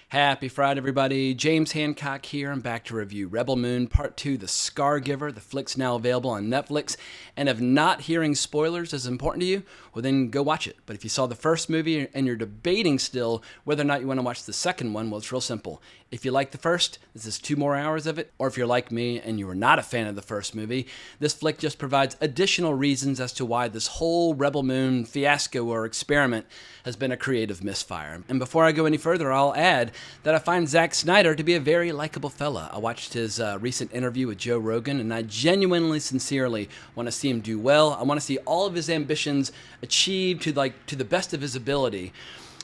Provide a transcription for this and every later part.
Happy Friday, everybody. James Hancock here. I'm back to review Rebel Moon Part 2, The Scargiver. The flick's now available on Netflix. And if not hearing spoilers is important to you, well, then go watch it. But if you saw the first movie and you're debating still whether or not you want to watch the second one, well, it's real simple. If you like the first, this is 2 more hours of it. Or if you're like me and you were not a fan of the first movie, this flick just provides additional reasons as to why this whole Rebel Moon fiasco or experiment has been a creative misfire. And before I go any further, I'll add that I find Zack Snyder to be a very likable fella. I watched his recent interview with Joe Rogan, and I genuinely, sincerely want to see him do well. I want to see all of his ambitions achieved to the best of his ability.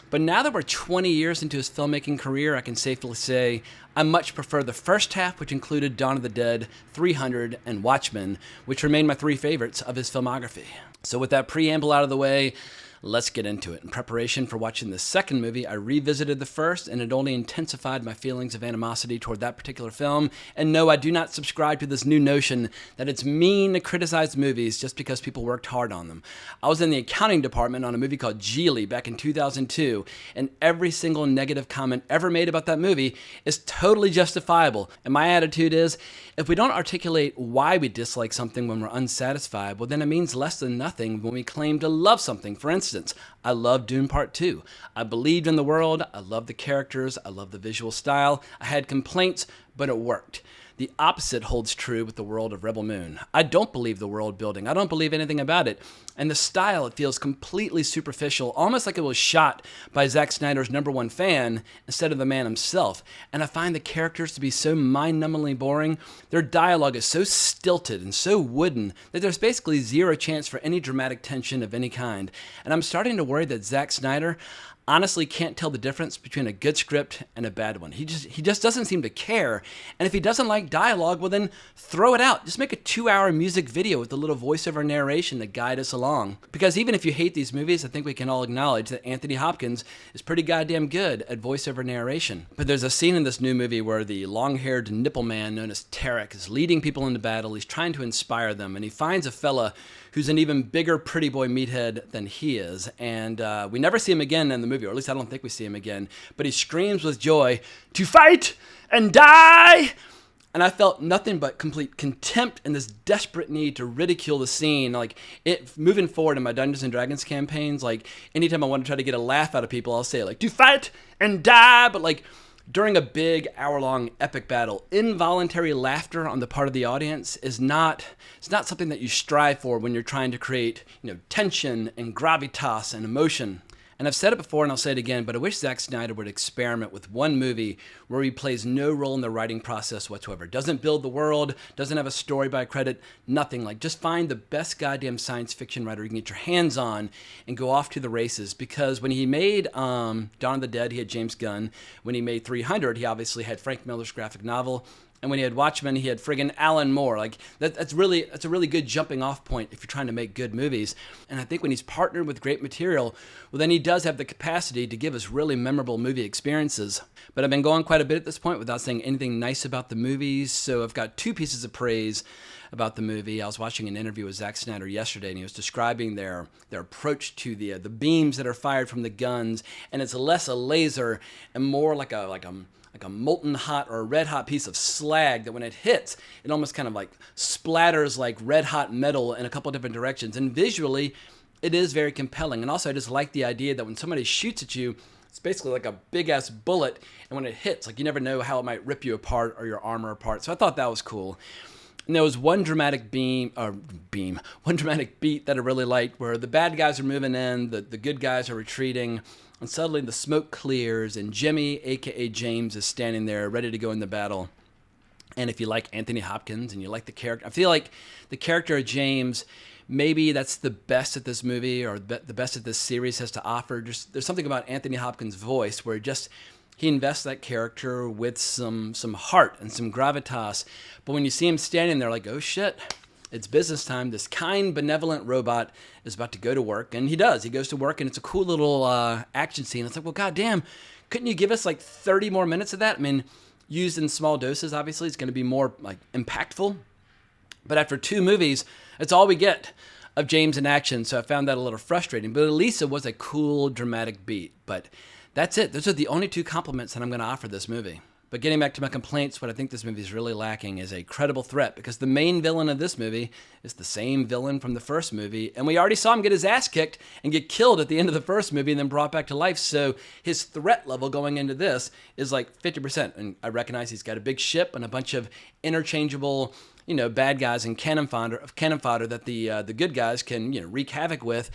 But now that we're 20 years into his filmmaking career, I can safely say I much prefer the first half, which included Dawn of the Dead, 300, and Watchmen, which remain my 3 favorites of his filmography. So with that preamble out of the way, let's get into it. In preparation for watching the second movie, I revisited the first, and it only intensified my feelings of animosity toward that particular film. And no, I do not subscribe to this new notion that it's mean to criticize movies just because people worked hard on them. I was in the accounting department on a movie called Geely back in 2002, and every single negative comment ever made about that movie is totally justifiable. And my attitude is, if we don't articulate why we dislike something when we're unsatisfied, well, then it means less than nothing when we claim to love something. For instance, I love Dune Part 2. I believed in the world, I love the characters, I love the visual style. I had complaints, but it worked. The opposite holds true with the world of Rebel Moon. I don't believe the world building. I don't believe anything about it. And the style, it feels completely superficial, almost like it was shot by Zack Snyder's #1 fan instead of the man himself. And I find the characters to be so mind-numbingly boring. Their dialogue is so stilted and so wooden that there's basically zero chance for any dramatic tension of any kind. And I'm starting to worry that Zack Snyder honestly can't tell the difference between a good script and a bad one. He just doesn't seem to care. And if he doesn't like dialogue, well then throw it out. Just make a 2-hour music video with a little voiceover narration to guide us along. Because even if you hate these movies, I think we can all acknowledge that Anthony Hopkins is pretty goddamn good at voiceover narration. But there's a scene in this new movie where the long-haired nipple man known as Tarek is leading people into battle. He's trying to inspire them, and he finds a fella who's an even bigger pretty boy meathead than he is. And we never see him again in the movie, or at least I don't think we see him again. But he screams with joy, "To fight and die!" And I felt nothing but complete contempt and this desperate need to ridicule the scene. Like, it moving forward in my Dungeons and Dragons campaigns, like, anytime I want to try to get a laugh out of people, I'll say, like, "To fight and die!" But, like, during a big hour-long epic battle, involuntary laughter on the part of the audience is not something that you strive for when you're trying to create, tension and gravitas and emotion. And I've said it before and I'll say it again, but I wish Zack Snyder would experiment with one movie where he plays no role in the writing process whatsoever. Doesn't build the world, doesn't have a story by credit, nothing. Like, just find the best goddamn science fiction writer you can get your hands on and go off to the races. Because when he made Dawn of the Dead, he had James Gunn. When he made 300, he obviously had Frank Miller's graphic novel. And when he had Watchmen, he had friggin' Alan Moore. Like, that's a really good jumping off point if you're trying to make good movies. And I think when he's partnered with great material, well, then he does have the capacity to give us really memorable movie experiences. But I've been going quite a bit at this point without saying anything nice about the movies. So I've got 2 pieces of praise about the movie. I was watching an interview with Zack Snyder yesterday, and he was describing their approach to the beams that are fired from the guns, and it's less a laser and more like a molten hot or a red hot piece of slag that when it hits, it almost kind of like splatters like red hot metal in a couple different directions. And visually, it is very compelling. And also, I just like the idea that when somebody shoots at you, it's basically like a big ass bullet, and when it hits, like, you never know how it might rip you apart or your armor apart. So I thought that was cool. And there was one dramatic one dramatic beat that I really liked, where the bad guys are moving in, the good guys are retreating, and suddenly the smoke clears, and Jimmy, a.k.a. James, is standing there ready to go into battle. And if you like Anthony Hopkins and you like the character, I feel like the character of James, maybe that's the best that this movie or the best that this series has to offer. Just, there's something about Anthony Hopkins' voice where he invests that character with some heart and some gravitas. But when you see him standing there like, oh shit, it's business time. This kind, benevolent robot is about to go to work. And he does. He goes to work, and it's a cool little action scene. It's like, well, goddamn, couldn't you give us like 30 more minutes of that? I mean, used in small doses, obviously, it's going to be more like impactful. But after 2 movies, it's all we get of James in action. So I found that a little frustrating. But at least it was a cool, dramatic beat. But That's it. Those are the only two compliments that I'm going to offer this movie. But getting back to my complaints, what I think this movie is really lacking is a credible threat, because the main villain of this movie is the same villain from the first movie, and we already saw him get his ass kicked and get killed at the end of the first movie and then brought back to life. So his threat level going into this is like 50%. And I recognize he's got a big ship and a bunch of interchangeable, bad guys and cannon fodder that the good guys can, wreak havoc with.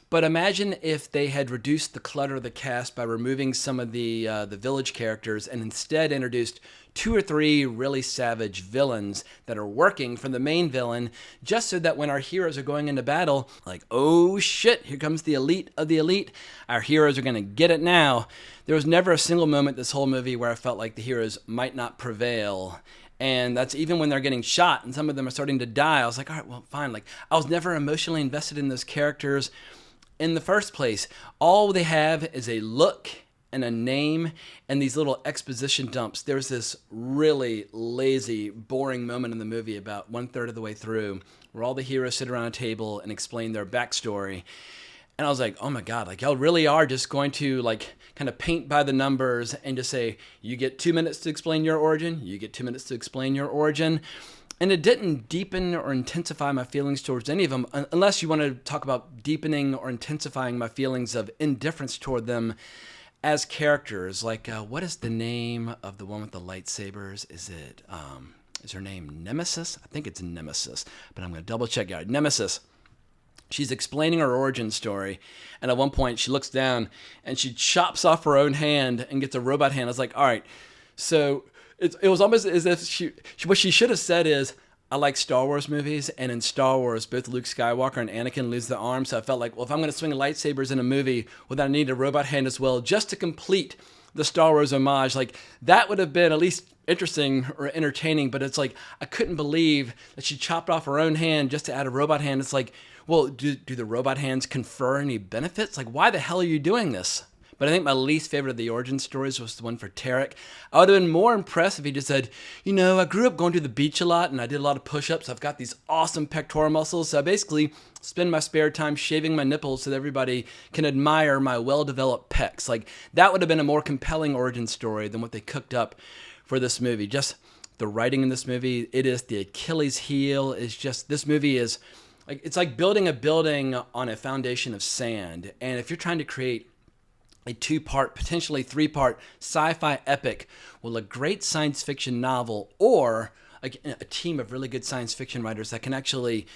But imagine if they had reduced the clutter of the cast by removing some of the village characters and instead introduced 2 or 3 really savage villains that are working for the main villain, just so that when our heroes are going into battle, like, oh shit, here comes the elite of the elite, our heroes are going to get it now. There was never a single moment this whole movie where I felt like the heroes might not prevail. And that's even when they're getting shot and some of them are starting to die. I was like, all right, well, fine. Like, I was never emotionally invested in those characters in the first place. All they have is a look and a name and these little exposition dumps. There's this really lazy, boring moment in the movie about 1/3 of the way through where all the heroes sit around a table and explain their backstory. And I was like, oh my God, like, y'all really are just going to like kind of paint by the numbers and just say, you get 2 minutes to explain your origin, you get 2 minutes to explain your origin. And it didn't deepen or intensify my feelings towards any of them, unless you want to talk about deepening or intensifying my feelings of indifference toward them as characters. Like, what is the name of the one with the lightsabers? Is her name Nemesis? I think it's Nemesis, but I'm going to double check. Yeah, Nemesis. She's explaining her origin story, and at one point she looks down and she chops off her own hand and gets a robot hand. I was like, all right, so it was almost as if what she should have said is, I like Star Wars movies, and in Star Wars, both Luke Skywalker and Anakin lose their arms, so I felt like, well, if I'm going to swing lightsabers in a movie, well, then I need a robot hand as well, just to complete the Star Wars homage. Like, that would have been at least interesting or entertaining, but it's like, I couldn't believe that she chopped off her own hand just to add a robot hand. It's like, well, do the robot hands confer any benefits? Like, why the hell are you doing this? But I think my least favorite of the origin stories was the one for Tarek. I would have been more impressed if he just said, I grew up going to the beach a lot and I did a lot of push-ups. I've got these awesome pectoral muscles. So I basically spend my spare time shaving my nipples so that everybody can admire my well-developed pecs. Like, that would have been a more compelling origin story than what they cooked up for this movie. Just the writing in this movie, it is the Achilles heel. Is just, this movie is like, it's like building a building on a foundation of sand. And if you're trying to create a 2-part, potentially 3-part sci-fi epic, well, a great science fiction novel, or a team of really good science fiction writers that can actually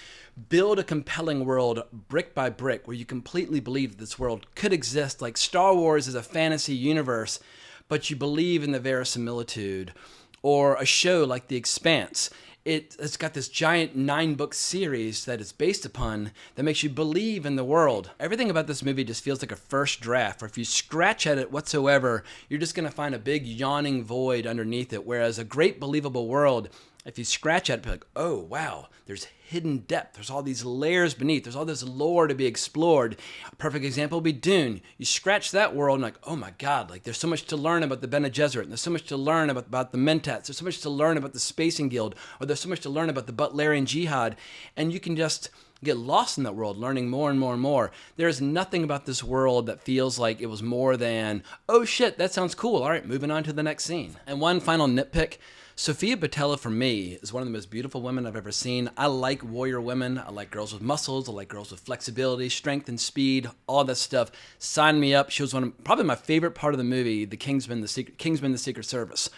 build a compelling world brick by brick, where you completely believe that this world could exist. Like, Star Wars is a fantasy universe, but you believe in the verisimilitude. Or a show like The Expanse. It's got this giant 9-book series that it's based upon that makes you believe in the world. Everything about this movie just feels like a first draft, or if you scratch at it whatsoever, you're just going to find a big yawning void underneath it. Whereas a great believable world, if you scratch at it, be like, oh, wow, there's hidden depth. There's all these layers beneath. There's all this lore to be explored. A perfect example would be Dune. You scratch that world and like, oh my God, like, there's so much to learn about the Bene Gesserit. And there's so much to learn about the Mentats. There's so much to learn about the Spacing Guild. Or there's so much to learn about the Butlerian Jihad. And you can just get lost in that world, learning more and more and more. There's nothing about this world that feels like it was more than, oh shit, that sounds cool. All right, moving on to the next scene. And one final nitpick. Sofia Boutella, for me, is one of the most beautiful women I've ever seen. I like warrior women. I like girls with muscles. I like girls with flexibility, strength, and speed. All that stuff. Sign me up. She was probably my favorite part of the movie, the Kingsman, the Secret Service.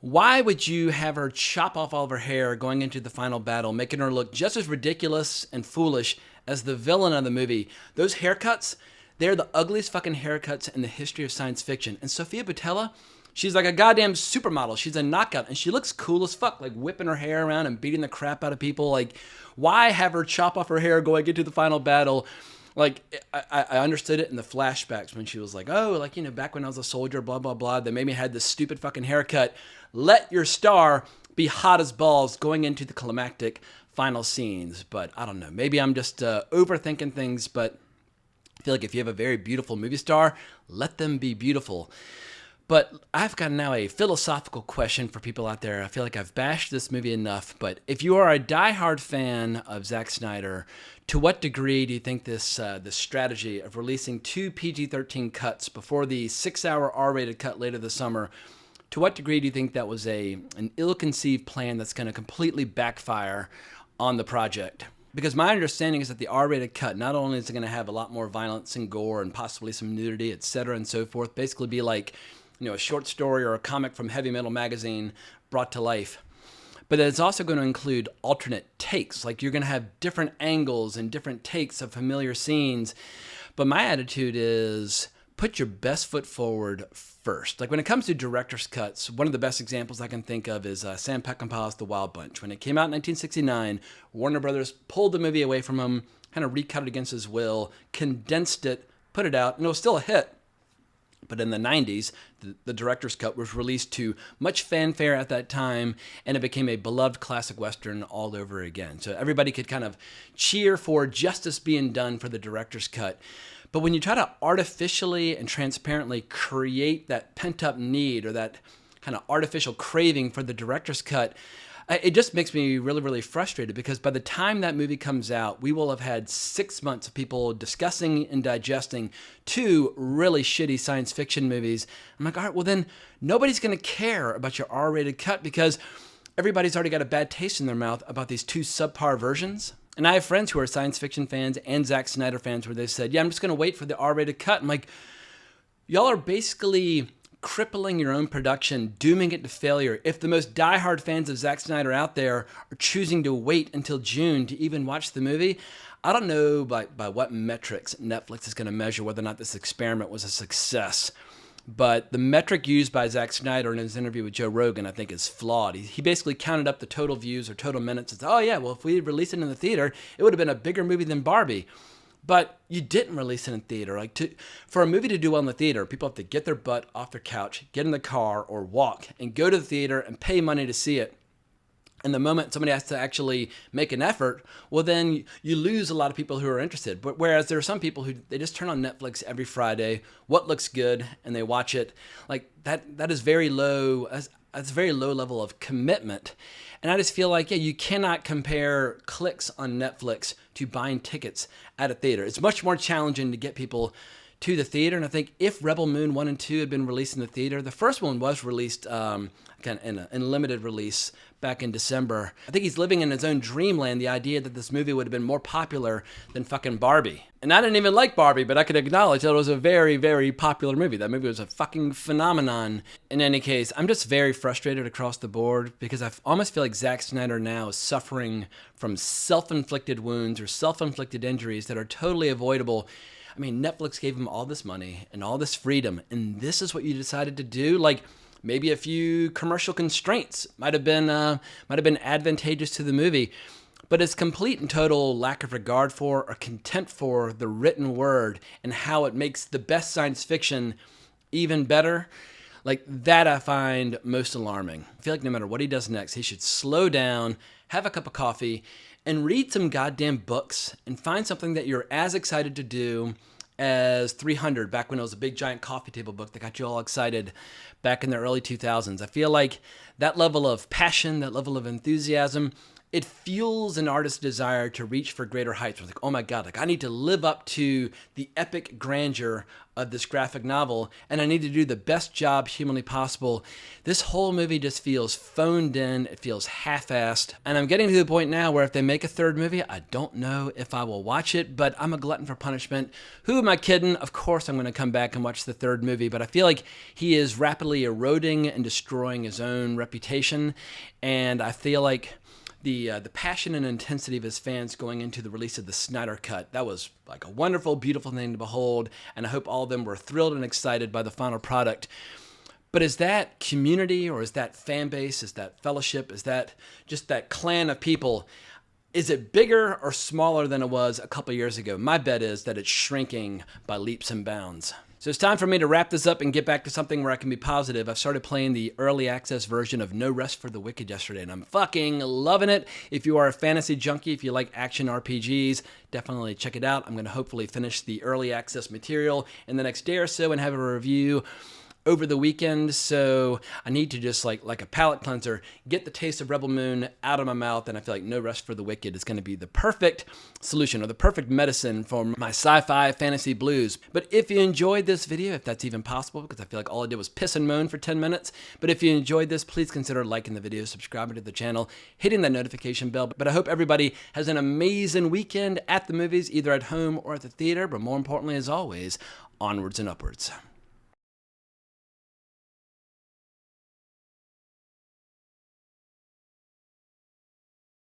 Why would you have her chop off all of her hair going into the final battle, making her look just as ridiculous and foolish as the villain of the movie? Those haircuts, they're the ugliest fucking haircuts in the history of science fiction. And Sofia Boutella, she's like a goddamn supermodel. She's a knockout, and she looks cool as fuck, like whipping her hair around and beating the crap out of people. Like, why have her chop off her hair going into the final battle? Like, I understood it in the flashbacks when she was like, oh, like, back when I was a soldier, blah, blah, blah. They made me had this stupid fucking haircut. Let your star be hot as balls going into the climactic final scenes. But I don't know. Maybe I'm just overthinking things, but I feel like if you have a very beautiful movie star, let them be beautiful. But I've got now a philosophical question for people out there. I feel like I've bashed this movie enough, but if you are a diehard fan of Zack Snyder, to what degree do you think this strategy of releasing 2 PG-13 cuts before the 6-hour R-rated cut later this summer, to what degree do you think that was an ill-conceived plan that's going to completely backfire on the project? Because my understanding is that the R-rated cut, not only is it going to have a lot more violence and gore and possibly some nudity, etc. and so forth, basically be like, a short story or a comic from Heavy Metal magazine brought to life. But it's also going to include alternate takes. Like you're going to have different angles and different takes of familiar scenes. But my attitude is put your best foot forward first. Like when it comes to director's cuts, one of the best examples I can think of is Sam Peckinpah's The Wild Bunch. When it came out in 1969, Warner Brothers pulled the movie away from him, kind of recut it against his will, condensed it, put it out, and it was still a hit. But in the 90s, the director's cut was released to much fanfare at that time, and it became a beloved classic Western all over again. So everybody could kind of cheer for justice being done for the director's cut. But when you try to artificially and transparently create that pent-up need or that kind of artificial craving for the director's cut, it just makes me really, really frustrated because by the time that movie comes out, we will have had 6 months of people discussing and digesting 2 really shitty science fiction movies. I'm like, all right, well then nobody's going to care about your R-rated cut because everybody's already got a bad taste in their mouth about these 2 subpar versions. And I have friends who are science fiction fans and Zack Snyder fans where they said, yeah, I'm just going to wait for the R-rated cut. I'm like, y'all are basically crippling your own production, dooming it to failure. If the most diehard fans of Zack Snyder out there are choosing to wait until June to even watch the movie, I don't know by what metrics Netflix is going to measure whether or not this experiment was a success. But the metric used by Zack Snyder in his interview with Joe Rogan, I think, is flawed. He basically counted up the total views or total minutes and said, oh yeah, well, if we had released it in the theater, it would have been a bigger movie than Barbie. But you didn't release it in theater. For a movie to do well in the theater, people have to get their butt off their couch, get in the car, or walk, and go to the theater and pay money to see it. And the moment somebody has to actually make an effort, well, then you lose a lot of people who are interested. But whereas there are some people who they just turn on Netflix every Friday, what looks good, and they watch it. Like that is very low. That's a very low level of commitment. And I just feel like, yeah, you cannot compare clicks on Netflix to buying tickets at a theater. It's much more challenging to get people to the theater. And I think if Rebel Moon 1 and 2 had been released in the theater, the first one was released kind of in limited release back in December. I think he's living in his own dreamland, the idea that this movie would have been more popular than fucking Barbie. And I didn't even like Barbie, but I could acknowledge that it was a very, very popular movie. That movie was a fucking phenomenon. In any case, I'm just very frustrated across the board because I almost feel like Zack Snyder now is suffering from self-inflicted wounds or self-inflicted injuries that are totally avoidable. I mean, Netflix gave him all this money and all this freedom, and this is what you decided to do? Like, maybe a few commercial constraints might have been advantageous to the movie, but it's complete and total lack of regard for or contempt for the written word and how it makes the best science fiction even better. Like, that I find most alarming. I feel like no matter what he does next, he should slow down, have a cup of coffee, and read some goddamn books and find something that you're as excited to do as 300, back when it was a big giant coffee table book that got you all excited back in the early 2000s. I feel like that level of passion, that level of enthusiasm, it fuels an artist's desire to reach for greater heights. It's like, oh my God, like I need to live up to the epic grandeur of this graphic novel, and I need to do the best job humanly possible. This whole movie just feels phoned in, it feels half-assed, and I'm getting to the point now where if they make a third movie, I don't know if I will watch it, but I'm a glutton for punishment. Who am I kidding? Of course I'm going to come back and watch the third movie, but I feel like he is rapidly eroding and destroying his own reputation, and I feel like the passion and intensity of his fans going into the release of the Snyder Cut, that was like a wonderful, beautiful thing to behold, and I hope all of them were thrilled and excited by the final product. But is that community, or is that fan base, is that fellowship, is that just that clan of people, is it bigger or smaller than it was a couple years ago? My bet is that it's shrinking by leaps and bounds. So it's time for me to wrap this up and get back to something where I can be positive. I've started playing the early access version of No Rest for the Wicked yesterday, and I'm fucking loving it. If you are a fantasy junkie, if you like action RPGs, definitely check it out. I'm going to hopefully finish the early access material in the next day or so and have a review over the weekend, so I need to just like a palate cleanser, get the taste of Rebel Moon out of my mouth, and I feel like No Rest for the Wicked is going to be the perfect solution or the perfect medicine for my sci-fi fantasy blues. But if you enjoyed this video, if that's even possible, because I feel like all I did was piss and moan for 10 minutes, but if you enjoyed this, please consider liking the video, subscribing to the channel, hitting that notification bell. But I hope everybody has an amazing weekend at the movies, either at home or at the theater, but more importantly, as always, onwards and upwards.